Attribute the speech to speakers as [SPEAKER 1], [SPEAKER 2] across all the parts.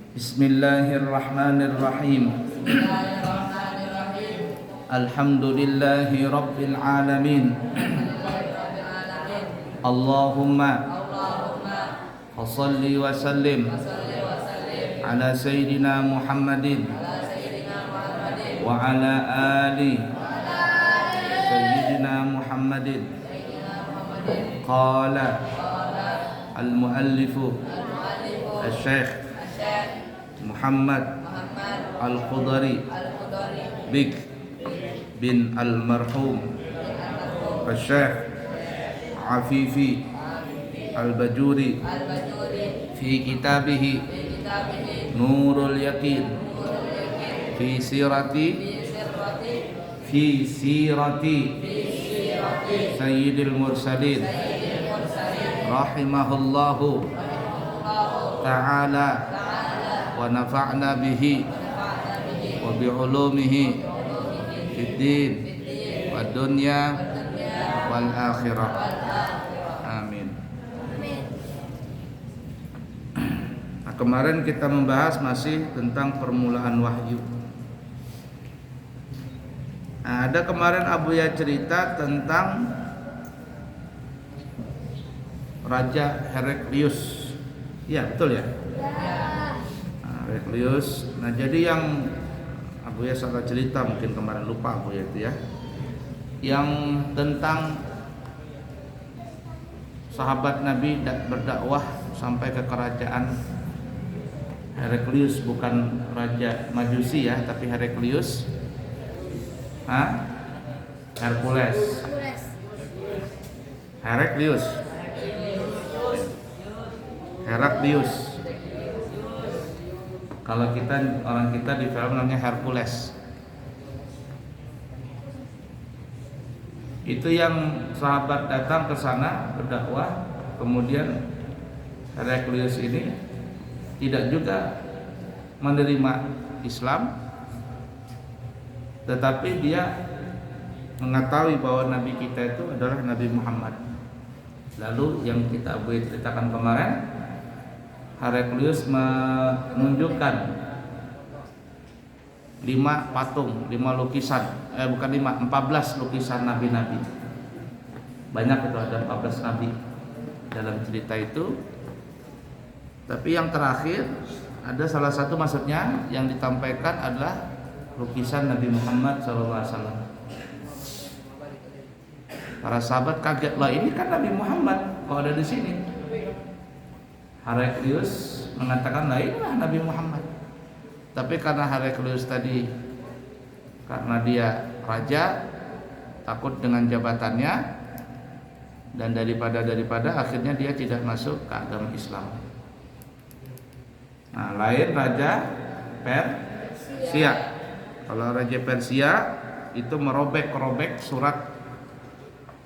[SPEAKER 1] Bismillahirrahmanirrahim. Alhamdulillahi rabbil alamin. Allahumma salli wa sallim ala sayyidina Muhammadin wa ala ali sayyidina Muhammadin. Qala al-muallifu al-syekh Muhammad Al-Khudari Bik bin Al-Marhum Al-Syekh Afifi Al-Bajuri fi kitabihi Nurul Yaqin fi sirati Sayyidil Mursalin rahimahullahu ta'ala wa nafa'na bihi wa bi'ulumihi fid din wa dunya wal akhirah. Amin. Nah, kemarin kita membahas masih tentang permulaan wahyu. Nah, ada kemarin Abu Ya cerita tentang Raja Heraklius. Ya, betul ya? Heraklius. Nah, jadi yang Abu Ya salah cerita, mungkin kemarin lupa Abu Ya itu ya. Yang tentang sahabat Nabi berdakwah sampai ke kerajaan Heraklius, bukan raja Majusi ya, tapi Heraklius. Hercules. Heraklius. Kalau orang kita di film namanya Hercules. Itu yang sahabat datang ke sana berdakwah, kemudian Heraklius ini tidak juga menerima Islam, tetapi dia mengetahui bahwa Nabi kita itu adalah Nabi Muhammad. Lalu yang kita ceritakan kemarin, Heraklius menunjukkan 5 patung, 5 lukisan, 14 lukisan nabi-nabi. Banyak itu, ada 14 nabi dalam cerita itu. Tapi yang terakhir ada salah satu, maksudnya yang ditampaikan adalah lukisan Nabi Muhammad SAW. Para sahabat kaget, lah ini kan Nabi Muhammad kok ada di sini. Heraklius mengatakan, lah inilah Nabi Muhammad. Tapi karena Heraklius tadi, karena dia raja, takut dengan jabatannya, dan daripada akhirnya dia tidak masuk ke agama Islam. Nah, lain Raja Persia. Kalau Raja Persia itu merobek surat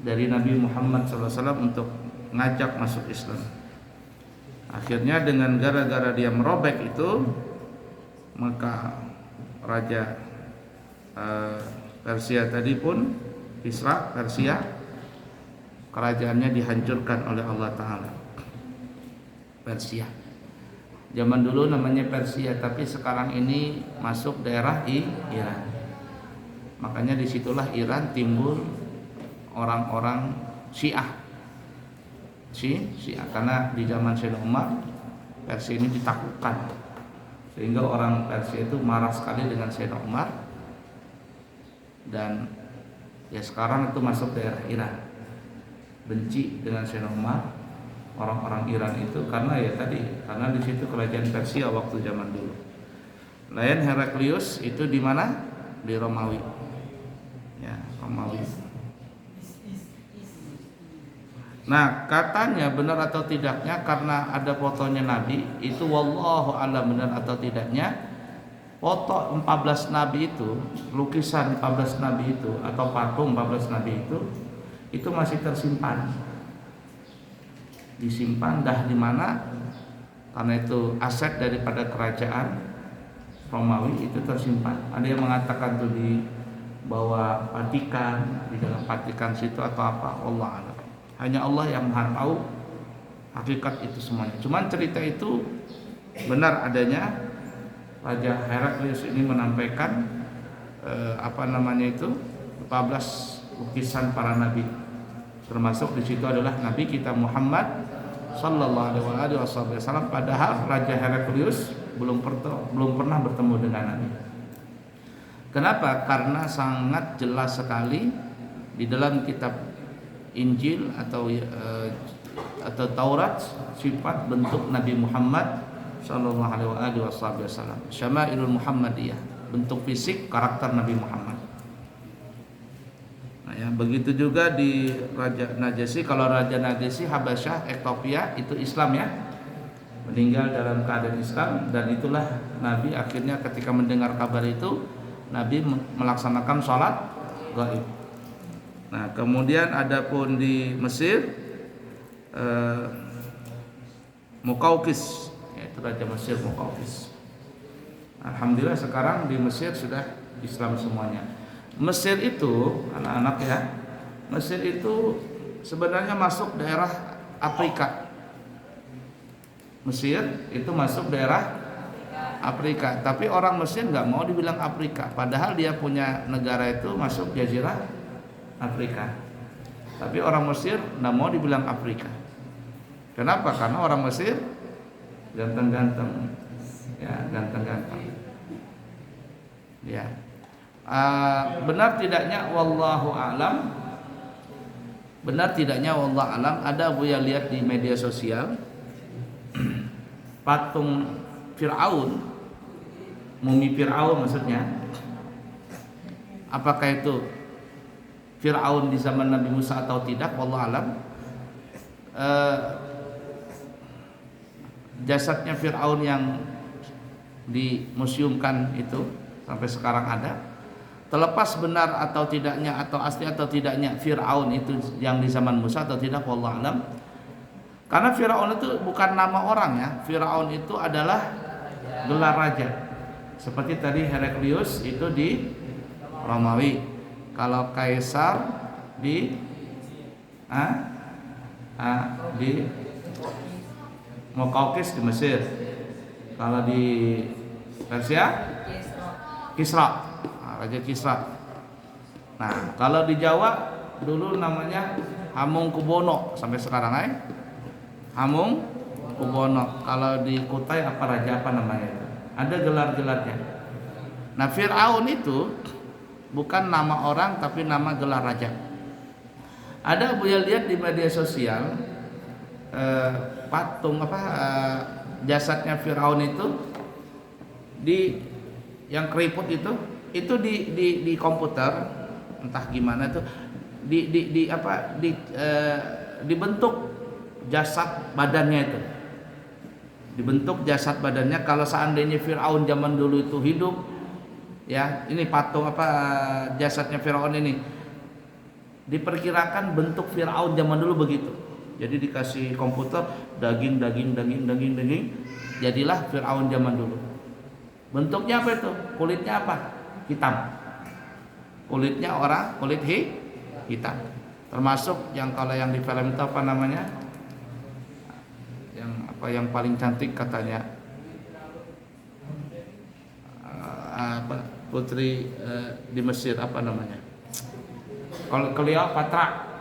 [SPEAKER 1] dari Nabi Muhammad SAW untuk ngajak masuk Islam. Akhirnya dengan gara-gara dia merobek itu, maka Raja Persia tadi pun, Persia, kerajaannya dihancurkan oleh Allah Ta'ala. Persia. Zaman dulu namanya Persia, tapi sekarang ini masuk daerah Iran. Makanya disitulah Iran timbul orang-orang Syiah. Syiah, karena di zaman Sayyidina Umar Persia ini ditaklukkan, sehingga orang Persia itu marah sekali dengan Sayyidina Umar, dan ya sekarang itu masuk daerah Iran, benci dengan Sayyidina Umar orang-orang Iran itu, karena di situ kerajaan Persia waktu zaman dulu. Lain Heraklius itu di mana? Di Romawi. Ya, Romawi. Nah, katanya benar atau tidaknya, karena ada fotonya Nabi itu, wallahu a'lam benar atau tidaknya, foto 14 Nabi itu, lukisan 14 Nabi itu, atau patung 14 Nabi itu masih tersimpan. Disimpan dah di mana? Karena itu aset daripada kerajaan Romawi, itu tersimpan. Ada yang mengatakan tuh di bawah Vatikan, di dalam Vatikan situ atau apa, Allah a'lam. Hanya Allah yang Maha tahu hakikat itu semuanya. Cuman cerita itu benar adanya, Raja Heraklius ini menampaikan 14 lukisan para nabi. Termasuk di situ adalah Nabi kita Muhammad sallallahu alaihi wasallam. Padahal Raja Heraklius belum pernah bertemu dengan Nabi. Kenapa? Karena sangat jelas sekali di dalam kitab Injil atau Taurat sifat bentuk Nabi Muhammad sallallahu alaihi wasallam. Syama'ilul Muhammadiyah, bentuk fisik karakter Nabi Muhammad. Nah, ya, begitu juga di Raja Najasyi. Kalau Raja Najasyi Habasyah, Ethiopia itu Islam ya. Meninggal dalam keadaan Islam, dan itulah Nabi akhirnya ketika mendengar kabar itu Nabi melaksanakan sholat gaib. Nah, kemudian adapun di Mesir Muqawqis, yaitu Raja Mesir Muqawqis. Alhamdulillah sekarang di Mesir sudah Islam semuanya. Mesir itu anak-anak ya, Mesir itu sebenarnya masuk daerah Afrika. Mesir itu masuk daerah Afrika, tapi orang Mesir nggak mau dibilang Afrika, padahal dia punya negara itu masuk Jazirah Afrika. Tapi orang Mesir nggak mau dibilang Afrika. Kenapa? Karena orang Mesir ganteng-ganteng, ya ganteng-ganteng. Ya, benar tidaknya wallahu alam. Benar tidaknya wallahu alam. Ada Buya lihat di media sosial patung Fir'aun, mumi Fir'aun maksudnya. Apakah itu Fir'aun di zaman Nabi Musa atau tidak, wallahu alam. Jasadnya Fir'aun yang dimuseumkan itu sampai sekarang ada. Terlepas benar atau tidaknya, atau asli atau tidaknya Fir'aun itu yang di zaman Musa atau tidak, wallahu alam. Karena Fir'aun itu bukan nama orang ya. Fir'aun itu adalah gelar raja. Seperti tadi Heraklius itu di Romawi. Kalau Kaisar di Muqawqis di Mesir. Kalau di Persia Kisra, Raja Kisra. Nah, kalau di Jawa dulu namanya Hamengkubuwono sampai sekarang Hamengkubuwono. Kalau di Kutai raja apa namanya itu? Ada gelar-gelarnya. Nah, Fir'aun itu bukan nama orang tapi nama gelar raja. Ada Buya lihat di media sosial patung jasadnya Fir'aun itu di yang keriput itu di komputer entah gimana tuh dibentuk jasad badannya itu. Dibentuk jasad badannya. Kalau seandainya Fir'aun zaman dulu itu hidup, ya, ini patung jasadnya Fir'aun ini. Diperkirakan bentuk Fir'aun zaman dulu begitu. Jadi dikasih komputer daging. Jadilah Fir'aun zaman dulu. Bentuknya apa itu? Kulitnya apa? Hitam. Kulitnya kulit hitam. Termasuk kalau yang di film itu apa namanya? Yang paling cantik katanya putri di Mesir apa namanya? Cleopatra.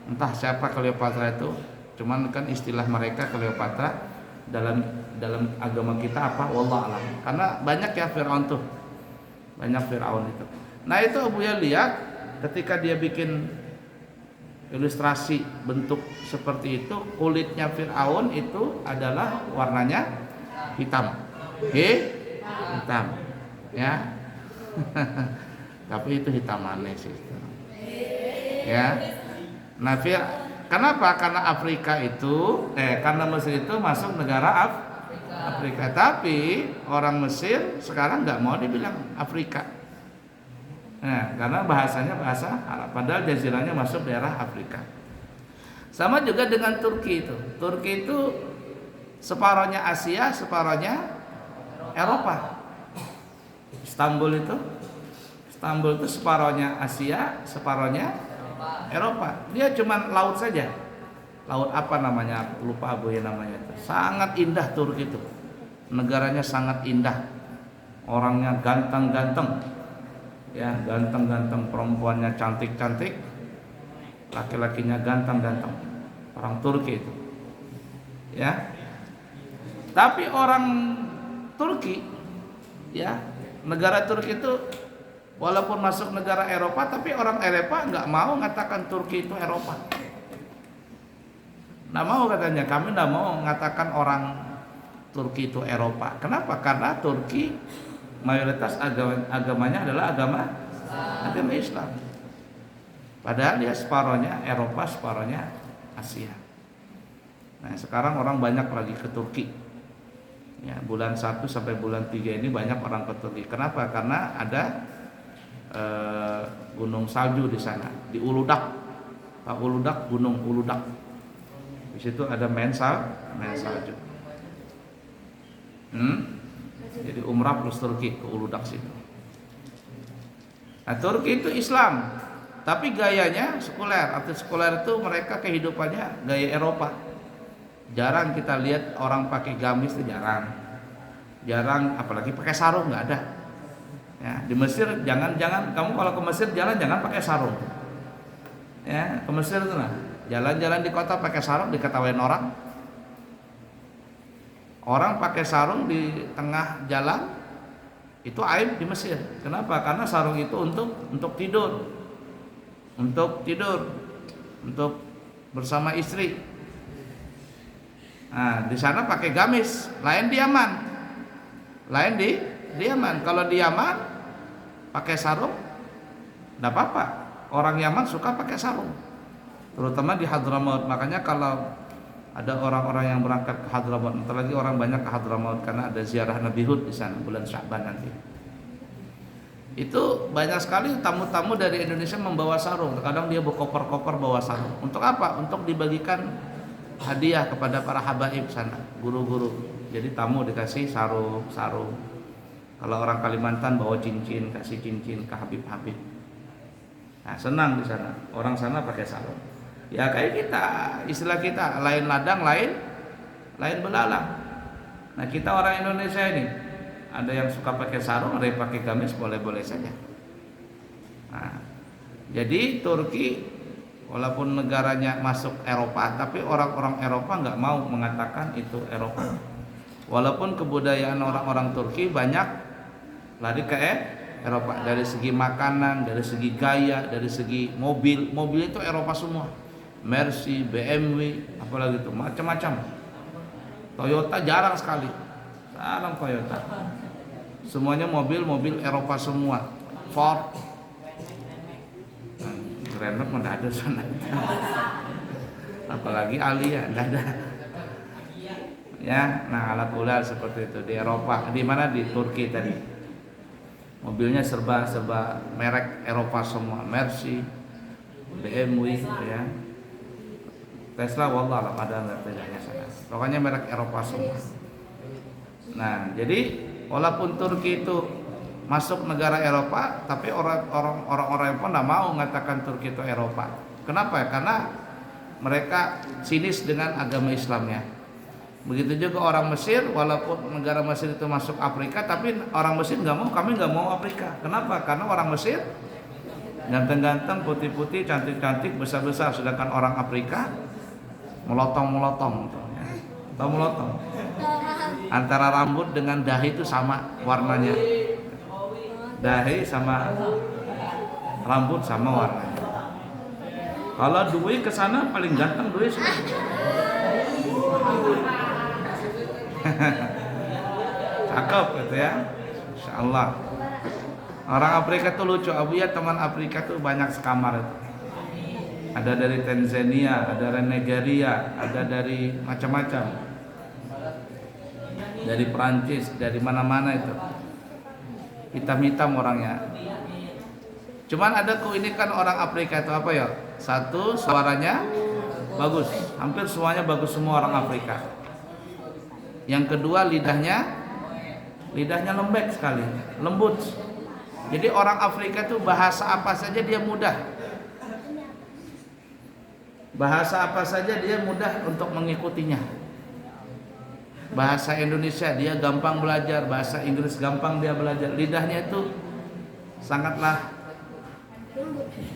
[SPEAKER 1] Entah siapa Cleopatra itu, cuman kan istilah mereka Cleopatra. Dalam agama kita apa? Wallahu alam. Karena banyak ya Fir'aun tuh. Banyak Fir'aun itu. Nah, itu Buya lihat ketika dia bikin ilustrasi bentuk seperti itu, kulitnya Fir'aun itu adalah warnanya hitam. Hitam. Ya. Tapi itu hitam aneh sih. Ya. Nah, kenapa? Karena Afrika itu karena Mesir itu masuk negara Afrika. Tapi orang Mesir sekarang nggak mau dibilang Afrika. Nah, karena bahasanya bahasa Arab, padahal jazirahnya masuk daerah Afrika. Sama juga dengan Turki itu. Turki itu separohnya Asia, separohnya Eropa. Istanbul itu separohnya Asia, separohnya Eropa. Dia cuma laut saja. Laut apa namanya? Lupa Abu ya namanya itu. Sangat indah Turki itu. negaranya sangat indah, orangnya ganteng-ganteng, ya ganteng-ganteng, perempuannya cantik-cantik, laki-lakinya ganteng-ganteng, orang Turki itu, ya. Tapi orang Turki, ya, negara Turki itu walaupun masuk negara Eropa, tapi orang Eropa nggak mau mengatakan Turki itu Eropa. Nggak mau katanya, kami nggak mau mengatakan orang Turki itu Eropa. Kenapa? Karena Turki mayoritas agamanya adalah agama Islam. Padahal dia separohnya Eropa, separohnya Asia. Nah sekarang orang banyak lagi ke Turki. Ya, bulan 1 sampai bulan 3 ini banyak orang ke Turki. Kenapa? Karena ada gunung salju di sana, di Uludak. Pak Uludak, Gunung Uludak. Di situ ada main salju. Jadi umrah plus Turki ke Uludak situ. Nah, Turki itu Islam, tapi gayanya sekuler. Arti sekuler itu mereka kehidupannya gaya Eropa. Jarang kita lihat orang pakai gamis, itu jarang, apalagi pakai sarung, nggak ada. Ya, di Mesir jangan kamu kalau ke Mesir jangan pakai sarung. Ya, ke Mesir itu lah. Jalan-jalan di kota pakai sarung diketawain orang. Orang pakai sarung di tengah jalan itu aib di Mesir. Kenapa? Karena sarung itu untuk tidur. Untuk bersama istri. Nah, di sana pakai gamis, lain di Yaman. Kalau di Yaman pakai sarung enggak apa-apa. Orang Yaman suka pakai sarung. Terutama di Hadramaut. Makanya kalau ada orang-orang yang berangkat ke Hadramaut, entar lagi orang banyak ke Hadramaut karena ada ziarah Nabi Hud di sana bulan Sya'ban nanti. Itu banyak sekali tamu-tamu dari Indonesia membawa sarung. Kadang dia berkoper-koper bawa sarung. Untuk apa? Untuk dibagikan hadiah kepada para habaib sana, guru-guru. Jadi tamu dikasih sarung. Kalau orang Kalimantan bawa cincin, kasih cincin ke habib-habib. Nah, senang di sana. Orang sana pakai sarung. Ya kayak kita, istilah kita, lain ladang, lain belalang. Nah, kita orang Indonesia ini, ada yang suka pakai sarung, ada yang pakai gamis, boleh-boleh saja. Nah, jadi Turki walaupun negaranya masuk Eropa, tapi orang-orang Eropa nggak mau mengatakan itu Eropa. Walaupun kebudayaan orang-orang Turki banyak lari ke Eropa, dari segi makanan, dari segi gaya, dari segi mobil itu Eropa semua. Mercy, BMW, apalagi itu macam-macam. Toyota jarang sekali, Toyota. Semuanya mobil Eropa semua. Ford, Renault mana ada sana. Apalagi Alia, nggak ada. Ya, nah alat ular seperti itu di Eropa. Di mana? Di Turki tadi. Mobilnya serba merek Eropa semua, Mercy, BMW, ya. Tesla wallah ada nggak bedanya sana. Pokoknya merek Eropa semua. Nah, jadi walaupun Turki itu masuk negara Eropa, tapi orang-orang pun tidak mau mengatakan Turki itu Eropa. Kenapa? Karena mereka sinis dengan agama Islamnya. Begitu juga orang Mesir, walaupun negara Mesir itu masuk Afrika, tapi orang Mesir kami nggak mau Afrika. Kenapa? Karena orang Mesir ganteng-ganteng, putih-putih, cantik-cantik, besar-besar, sedangkan orang Afrika melotong-melotong. Tahu melotong? Antara rambut dengan dahi itu sama warnanya. Dahi sama rambut sama warnanya. Kalau Dwi kesana paling ganteng Dwi. Cakep gitu ya, insyaallah. Orang Afrika tuh lucu, Abu ya, teman Afrika tuh banyak sekamar itu. Ada dari Tanzania, ada dari Nigeria, ada dari macam-macam, dari Perancis, dari mana-mana itu. Hitam-hitam orangnya. Cuman ada keunikan orang Afrika itu apa ya? Satu, suaranya bagus, hampir semuanya bagus semua orang Afrika. Yang kedua, lidahnya lembek sekali, lembut. Jadi orang Afrika itu bahasa apa saja dia mudah. Bahasa apa saja dia mudah untuk mengikutinya. bahasa Indonesia dia gampang belajar, bahasa Inggris gampang dia belajar. Lidahnya itu sangatlah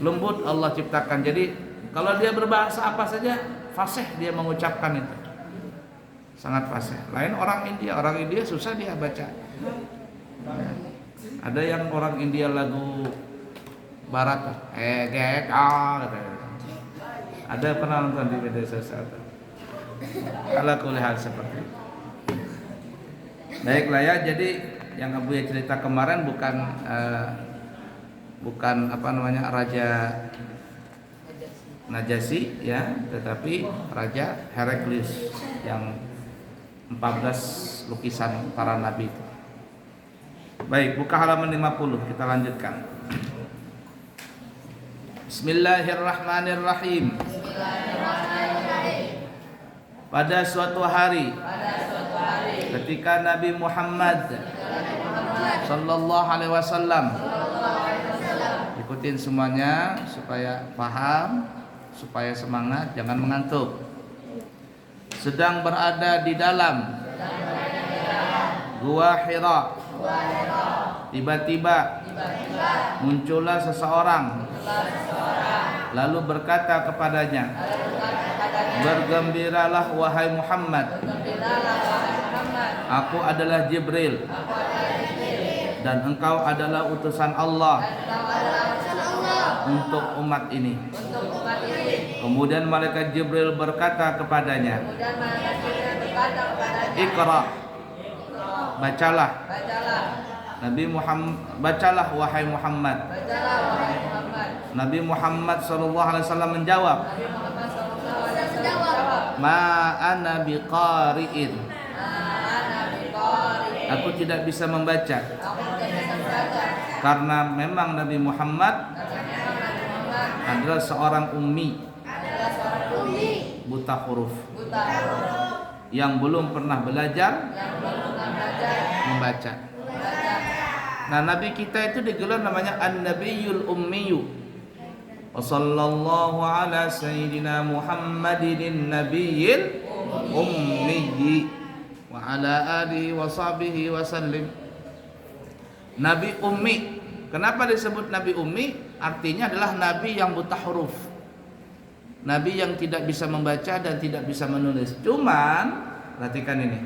[SPEAKER 1] lembut Allah ciptakan. Jadi kalau dia berbahasa apa saja fasih dia mengucapkan itu. Sangat fasih. Lain orang India susah dia baca. Ada yang orang India lagu barat ada pernah nonton di media sosial. Kalau kulihat seperti itu. Baiklah ya, jadi yang Abu ya cerita kemarin bukan Raja Najasyi ya, tetapi Raja Heraklius yang 14 lukisan para nabi itu. Baik, buka halaman 50, kita lanjutkan. Bismillahirrahmanirrahim. Pada suatu hari ketika Nabi Muhammad sallallahu alaihi wasallam, ikutin semuanya supaya paham, supaya semangat, jangan mengantuk. Sedang berada di dalam Gua Hira, tiba-tiba muncullah seseorang, lalu berkata kepadanya, bergembiralah wahai Muhammad, aku adalah Jibril dan engkau adalah utusan Allah untuk umat ini. Kemudian malaikat Jibril berkata kepadanya, Iqra, bacalah. Nabi Muhammad, bacalah wahai Muhammad. Nabi Muhammad SAW menjawab, Ma ana biqari'in, aku tidak bisa membaca. Karena memang Nabi Muhammad adalah seorang ummi, buta huruf, yang belum pernah belajar membaca. Nah, Nabi kita itu digelar namanya An-Nabiyul Ummiyu. Wa sallallahu ala sayyidina Muhammadin nabiyil ummiyi wa ala alihi wa sahbihi wa sallim. Nabi ummi. Kenapa disebut Nabi ummi? Artinya adalah nabi yang buta huruf. Nabi yang tidak bisa membaca dan tidak bisa menulis. Cuman perhatikan ini.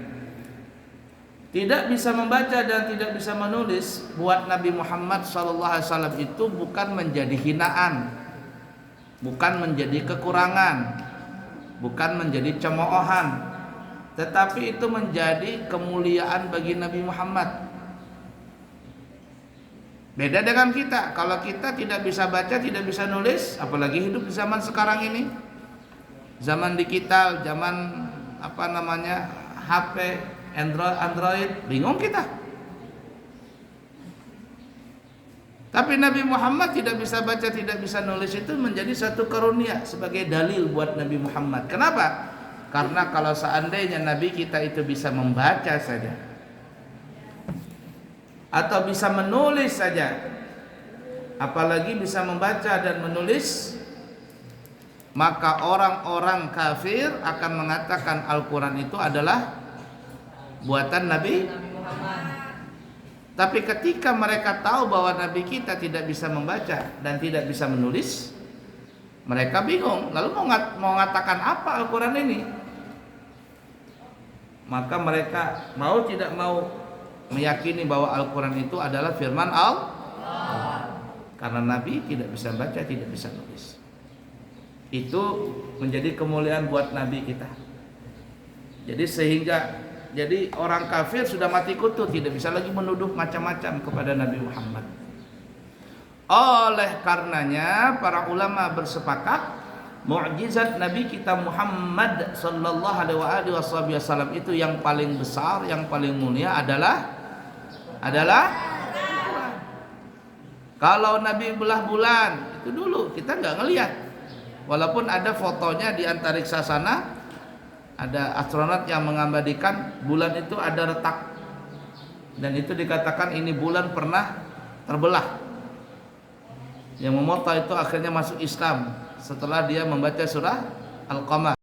[SPEAKER 1] Tidak bisa membaca dan tidak bisa menulis buat Nabi Muhammad SAW itu bukan menjadi hinaan, bukan menjadi kekurangan, bukan menjadi cemoohan, tetapi itu menjadi kemuliaan bagi Nabi Muhammad. Beda dengan kita. Kalau kita tidak bisa baca, tidak bisa nulis, apalagi hidup di zaman sekarang ini, zaman digital, zaman HP, Android, bingung kita. Tapi Nabi Muhammad tidak bisa baca, tidak bisa nulis itu menjadi satu karunia sebagai dalil buat Nabi Muhammad. Kenapa? Karena kalau seandainya Nabi kita itu bisa membaca saja atau bisa menulis saja, apalagi bisa membaca dan menulis, maka orang-orang kafir akan mengatakan Al-Quran itu adalah buatan Nabi Muhammad. Tapi ketika mereka tahu bahwa Nabi kita tidak bisa membaca dan tidak bisa menulis, mereka bingung. Lalu mau mengatakan apa Al-Quran ini? Maka mereka mau tidak mau meyakini bahwa Al-Quran itu adalah firman Allah. Karena Nabi tidak bisa baca, tidak bisa nulis. Itu menjadi kemuliaan buat Nabi kita. Jadi orang kafir sudah mati kutu, tidak bisa lagi menuduh macam-macam kepada Nabi Muhammad. Oleh karenanya para ulama bersepakat mukjizat Nabi kita Muhammad sallallahu alaihi wasallam itu yang paling besar, yang paling mulia adalah kalau Nabi belah bulan itu dulu kita nggak ngelihat, walaupun ada fotonya di antariksa sana. Ada astronot yang mengabadikan bulan itu ada retak, dan itu dikatakan ini bulan pernah terbelah. Yang memoto itu akhirnya masuk Islam setelah dia membaca surah Al-Qamar.